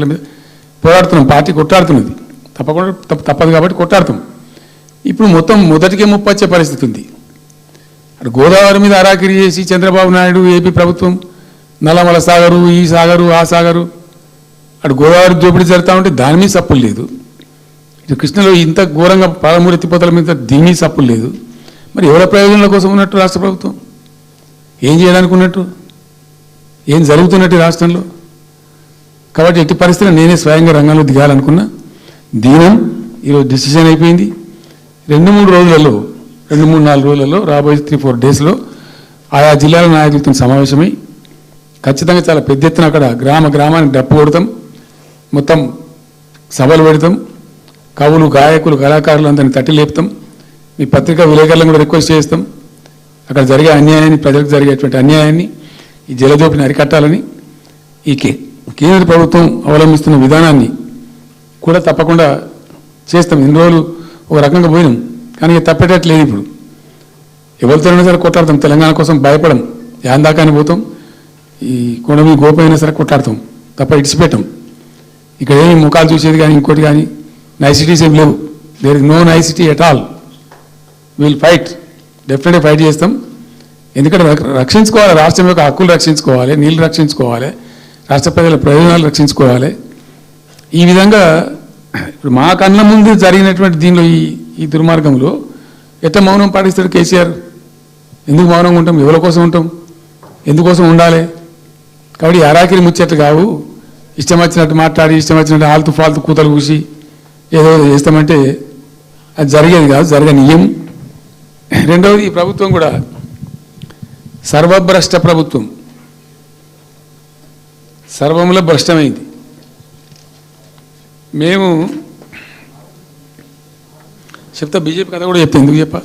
సమస్యల మీద పోరాడుతున్నాం, పార్టీ కొట్లాడుతున్నది, తప్పదు కాబట్టి కొట్లాడుతాం. ఇప్పుడు మొత్తం మొదటికే ముప్పొచ్చే పరిస్థితి ఉంది. అటు గోదావరి మీద అరాకిరి చేసి చంద్రబాబు నాయుడు ఏపీ ప్రభుత్వం నల్లమల సాగరు, ఈ సాగరు, ఆ సాగరు, అటు గోదావరి దోపిడీ జరుగుతూ ఉంటే దాని మీద సప్పులు లేదు. ఇటు కృష్ణలో ఇంత ఘోరంగా పాలమూరు ఎత్తిపోతల మీద దీని మీద సప్పులు లేదు. మరి ఎవరి ప్రయోజనాల కోసం ఉన్నట్టు రాష్ట్ర ప్రభుత్వం? ఏం చేయడానికి ఉన్నట్టు? ఏం జరుగుతున్నట్టు రాష్ట్రంలో? కాబట్టి ఎట్టి పరిస్థితుల్లో నేనే స్వయంగా రంగంలో దిగాలనుకున్నా. దీనం ఈరోజు డిసిషన్ అయిపోయింది. 2-3 రోజులలో, 2-3-4 రోజులలో, రాబోయే 3-4 డేస్లో ఆయా జిల్లాల నాయకులతో సమావేశమై ఖచ్చితంగా చాలా పెద్ద ఎత్తున అక్కడ గ్రామానికి డప్పు కొడతాం, మొత్తం సభలు పెడతాం, కవులు, గాయకులు, కళాకారులు అందరినీ తట్టి లేపుతాం. మీ పత్రికా విలేకరులను కూడా రిక్వెస్ట్ చేస్తాం. అక్కడ జరిగే అన్యాయాన్ని, ప్రజలకు జరిగేటువంటి అన్యాయాన్ని, ఈ జలదోపిని అరికట్టాలని ఈ కేంద్ర ప్రభుత్వం అవలంబిస్తున్న విధానాన్ని కూడా తప్పకుండా చేస్తాం. ఇన్ని రోజులు ఒక రకంగా పోయినాం, కానీ తప్పేటట్లేదు. ఇప్పుడు ఎవరితోనైనా సరే కొట్లాడతాం, తెలంగాణ కోసం భయపడం, యాందాకాన్ని పోతాం, ఈ కొండమీ గోపైనా సరే కొట్లాడతాం, తప్ప ఇడిచిపెట్టాం. ఇక్కడ ఏమి ముఖాలు చూసేది కానీ ఇంకోటి కానీ నైసిటీస్ ఏం లేవు. There is no nicety at all. Will fight, డెఫినెట్గా ఫైట్ చేస్తాం. ఎందుకంటే రక్షించుకోవాలి, రాష్ట్రం యొక్క హక్కులు రక్షించుకోవాలి, నీళ్లు రక్షించుకోవాలి, రాష్ట్ర ప్రజల ప్రయోజనాలు రక్షించుకోవాలి. ఈ విధంగా ఇప్పుడు మా కళ్ళ ముందు జరిగినటువంటి దీనిలో ఈ దుర్మార్గంలో ఎట్లా మౌనం పాటిస్తాడు కేసీఆర్? ఎందుకు మౌనంగా ఉంటాం? ఎవరి కోసం ఉంటాం? ఎందుకోసం ఉండాలి? కాబట్టి అరాకిరి ముచ్చట్లు కావు. ఇష్టం వచ్చినట్టు మాట్లాడి, ఇష్టం వచ్చినట్టు ఆల్తు ఫాల్తు కూతలు కూసి ఏదో చేస్తామంటే అది జరిగేది కాదు, జరగనీయం. రెండవది, ఈ ప్రభుత్వం కూడా సర్వభ్రష్ట ప్రభుత్వం, సర్వంలో భ్రష్టమైంది. మేము చెప్తా, బీజేపీ కథ కూడా చెప్తా. ఎందుకు చెప్పా?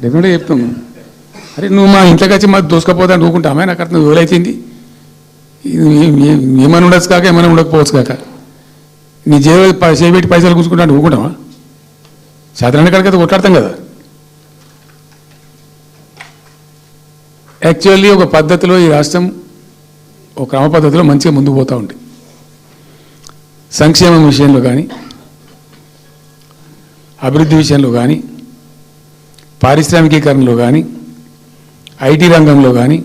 డెఫినెట్గా చెప్తాం. అరే నువ్వు మా ఇంట్లోకి వచ్చి మాకు దోసుకపోతా అనుకుంటామే, నాకు అర్థం ఎవరైతుంది. ఏమైనా ఉండొచ్చు కాక, ఏమైనా ఉండకపోవచ్చు కాక, నీ చేపెట్టి పైసలు కూర్చుకుంటా ఊరుకుంటామా? సాధారణ కాడికైతే కొట్లాడతాం కదా. యాక్చువల్లీ ఒక పద్ధతిలో ఈ రాష్ట్రం ఒక క్రమ పద్ధతిలో మంచిగా ముందుకు పోతూ ఉంది. సంక్షేమం విషయంలో కానీ, అభివృద్ధి విషయంలో కానీ, పారిశ్రామికీకరణలో కానీ, ఐటీ రంగంలో కానీ,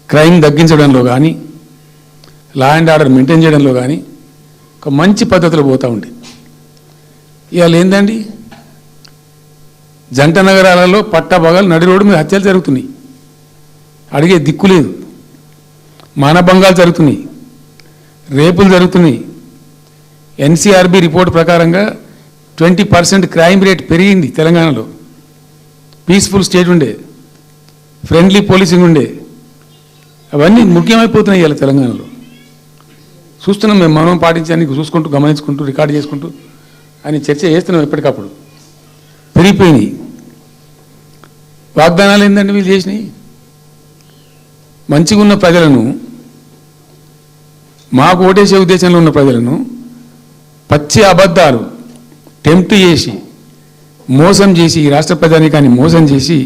క్రైమ్ తగ్గించడంలో కానీ, లా అండ్ ఆర్డర్ మెయింటైన్ చేయడంలో కానీ ఒక మంచి పద్ధతిలో పోతూ ఉంది. ఇవాళ ఏందండి, జంట నగరాలలో పట్టబగలు నడి రోడ్డు మీద హత్యలు జరుగుతున్నాయి, అడిగే దిక్కు లేదు. మానభంగాలు జరుగుతున్నాయి, రేపులు జరుగుతున్నాయి. ఎన్సీఆర్బీ రిపోర్ట్ ప్రకారంగా 20% క్రైమ్ రేట్ పెరిగింది తెలంగాణలో. పీస్ఫుల్ స్టేట్ ఉండే, ఫ్రెండ్లీ పోలీసింగ్ ఉండే, అవన్నీ ముఖ్యమైపోతున్నాయి ఇవాళ తెలంగాణలో. చూస్తున్నాం మేము, మౌనం పాటించడానికి చూసుకుంటూ, గమనించుకుంటూ, రికార్డు చేసుకుంటూ అని చర్చ చేస్తున్నాం. ఎప్పటికప్పుడు పెరిగిపోయినాయి. వాగ్దానాలు ఏంటంటే వీళ్ళు చేసినాయి. మంచిగా ఉన్న ప్రజలను, మాకు ఓటేసే ఉద్దేశంలో ఉన్న ప్రజలను పచ్చి అబద్ధాలు టెంప్ట్ చేసి, మోసం చేసి, ఈ రాష్ట్ర ప్రజానీకాన్ని మోసం చేసి,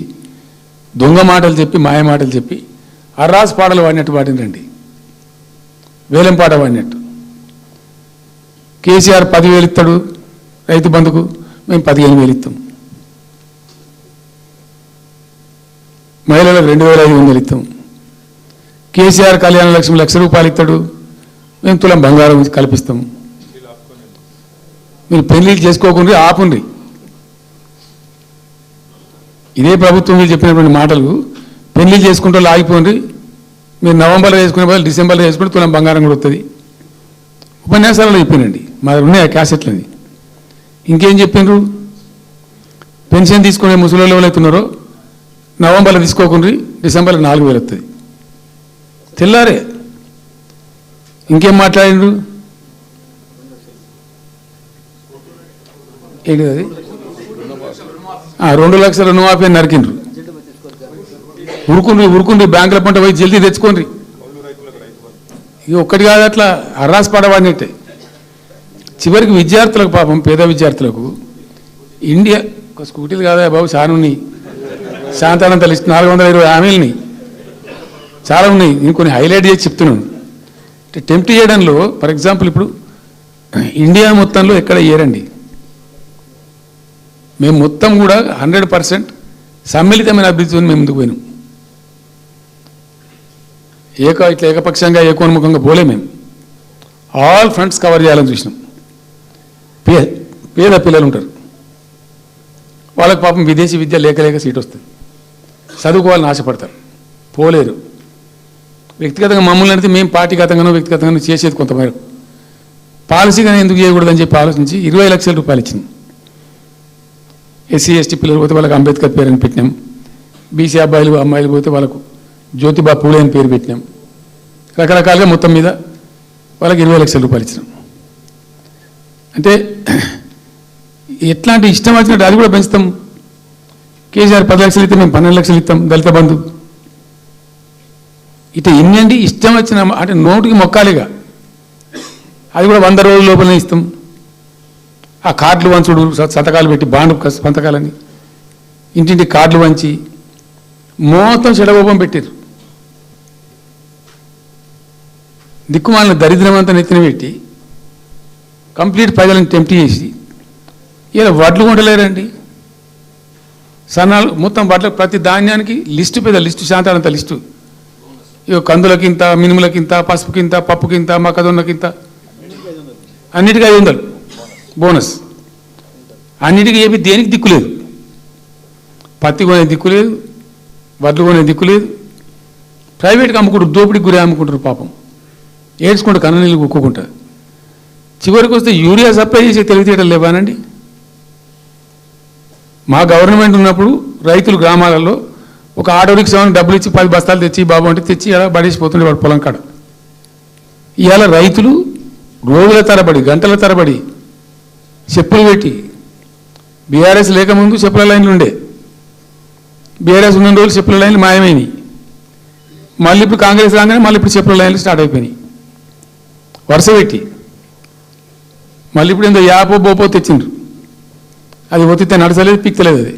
దొంగ మాటలు చెప్పి, మాయ మాటలు చెప్పి, అర్రాస్ పాటలు వాడినట్టు వాడినండి, వేలం పాట వాడినట్టు. కేసీఆర్ 10,000 ఇస్తాడు రైతు బంధుకు, మేము 15,000 ఇస్తాం. మహిళలకు 2,500 ఇస్తాం. కేసీఆర్ కళ్యాణ లక్ష్మి ₹1,00,000 ఇస్తాడు, మేము తులం బంగారం కల్పిస్తాం. మీరు పెళ్లిళ్ళు చేసుకోకుండా ఆపుండ్రి. ఇదే ప్రభుత్వం మీరు చెప్పినటువంటి మాటలు, పెళ్లిళ్ళు చేసుకుంటూ ఆగిపోండి, మీరు నవంబర్లో చేసుకునే బదులు డిసెంబర్లో చేసుకుంటే తులం బంగారం కూడా వస్తుంది. ఉపన్యాసాలలో చెప్పినండి, మా ఉన్నాయి ఆ క్యాసెట్లని. ఇంకేం చెప్పిండ్రు? పెన్షన్ తీసుకునే ముసలి ఎవరైతున్నారో నవంబర్లో తీసుకోకుండా డిసెంబర్లో 4,000 వస్తుంది. తెల్లారే ఇంకేం మాట్లాడిండ్రు? ఏంటి అది? 2 లక్షల రుణమాఫీ అని నరికిండ్రు. ఉరుకుండ్రి బ్యాంకుల పంట పోయి జల్దీ తెచ్చుకోండి. ఇక ఒక్కటి కాదు, అట్లా అర్రాస్ పడవాడినట్టే. చివరికి విద్యార్థులకు, పాపం పేద విద్యార్థులకు ఇండియా ఒక స్కూటీలు కాదా బాబు, చాలా ఉన్నాయి. శాంతానంత లిస్ట్ 420 హామీలని చాలా ఉన్నాయి. నేను కొన్ని హైలైట్ చేసి చెప్తున్నాను. టెంప్ట్ చేయడంలో ఫర్ ఎగ్జాంపుల్ ఇప్పుడు ఇండియా మొత్తంలో ఎక్కడ ఏరండి, మేము మొత్తం కూడా 100% సమ్మిళితమైన అభివృద్ధితో మేము ముందుకు పోయినాం. ఇట్లా ఏకపక్షంగా ఏకోన్ముఖంగా పోలే. మేము ఆల్ ఫ్రంట్స్ కవర్ చేయాలని చూసినాం. పేద పిల్లలు ఉంటారు, వాళ్ళకి పాపం విదేశీ విద్య లేక సీట్ వస్తుంది, చదువుకోవాలని ఆశపడతారు, పోలేరు. వ్యక్తిగతంగా మమ్మల్ని అంటే మేము పార్టీగతంగానో వ్యక్తిగతంగానో చేసేది కొంతమేరకు, పాలసీగానే ఎందుకు చేయకూడదని చెప్పి ఆలోచించి 20 లక్షల రూపాయలు ఇచ్చినాం. ఎస్సీ ఎస్టీ పిల్లలు పోతే వాళ్ళకి అంబేద్కర్ పేరు అని పెట్టినాం, బీసీ అబ్బాయిలు అమ్మాయిలు పోతే వాళ్ళకు జ్యోతిబా పూలే అని పేరు పెట్టినాం. రకరకాలుగా మొత్తం మీద వాళ్ళకి 20 లక్షల రూపాయలు ఇచ్చినాం. అంటే ఎట్లాంటి ఇష్టం వచ్చినట్టు అది కూడా పెంచుతాం. కేసీఆర్ 10 లక్షలు ఇస్తే మేము 12 లక్షలు ఇస్తాం దళిత బంధు. ఇట్లా ఎన్నండి ఇష్టం వచ్చిన అంటే నోటికి మొక్కాలిగా, అది కూడా 100 రోజుల లోపలనే ఇస్తాం. ఆ కార్డులు వంచుడు, సంతకాలు పెట్టి బాండ్ సంతకాలని ఇంటింటి కార్డులు వంచి మొత్తం చెడగోపం పెట్టారు. దిక్కుమాలిన దరిద్రం అంతా నెత్తిన పెట్టి కంప్లీట్ ప్రజలను టెంప్ట్ చేసి ఇలా వడ్లు కొంటలేరండి. సన్నాలు మొత్తం వడ్ల ప్రతి ధాన్యానికి లిస్టు, పెద్ద లిస్టు, శాంతాలంత లిస్టు. ఇక కందులకింత, మినుములకింత, పసుపుకింత, పప్పుకింత, మొక్కజొన్నకింత, అన్నిటికీ 500 బోనస్. అన్నిటికీ ఏపీ దేనికి దిక్కులేదు. పత్తి కొనే దిక్కులేదు, వడ్లు కొనే దిక్కులేదు. ప్రైవేట్గా అమ్ముకుంటారు, దోపిడికి గురి అమ్ముకుంటారు. పాపం ఏడ్చుకుంటూ కన్ననీళ్ళు కుక్కుంటారు. చివరికి వస్తే యూరియా సప్లై చేసే తెలివితేటలు లేవానండి. మా గవర్నమెంట్ ఉన్నప్పుడు రైతులు గ్రామాలలో ఒక ఆటో రిక్షాను డబ్బులు ఇచ్చి 10 బస్తాలు తెచ్చి బాబు అంటే తెచ్చి అలా పడేసిపోతుండే వాడు పొలం కాడ. ఇవాళ రైతులు రోజుల తరబడి, గంటల తరబడి చెప్పులు పెట్టి, బీఆర్ఎస్ లేకముందు చెప్పుల లైన్లు ఉండే, బీఆర్ఎస్ ఉన్న రోజులు చెప్పుల లైన్లు మాయమైనవి. మళ్ళీ ఇప్పుడు కాంగ్రెస్ రాగానే మళ్ళీ ఇప్పుడు చెప్పుల లైన్లు స్టార్ట్ అయిపోయినాయి వరుస పెట్టి. మళ్ళీ ఇప్పుడు ఏందో యాపో బోపో తెచ్చిండ్రు, అది ఒత్తితే నడచలేదు, పిక్తలేదు. అది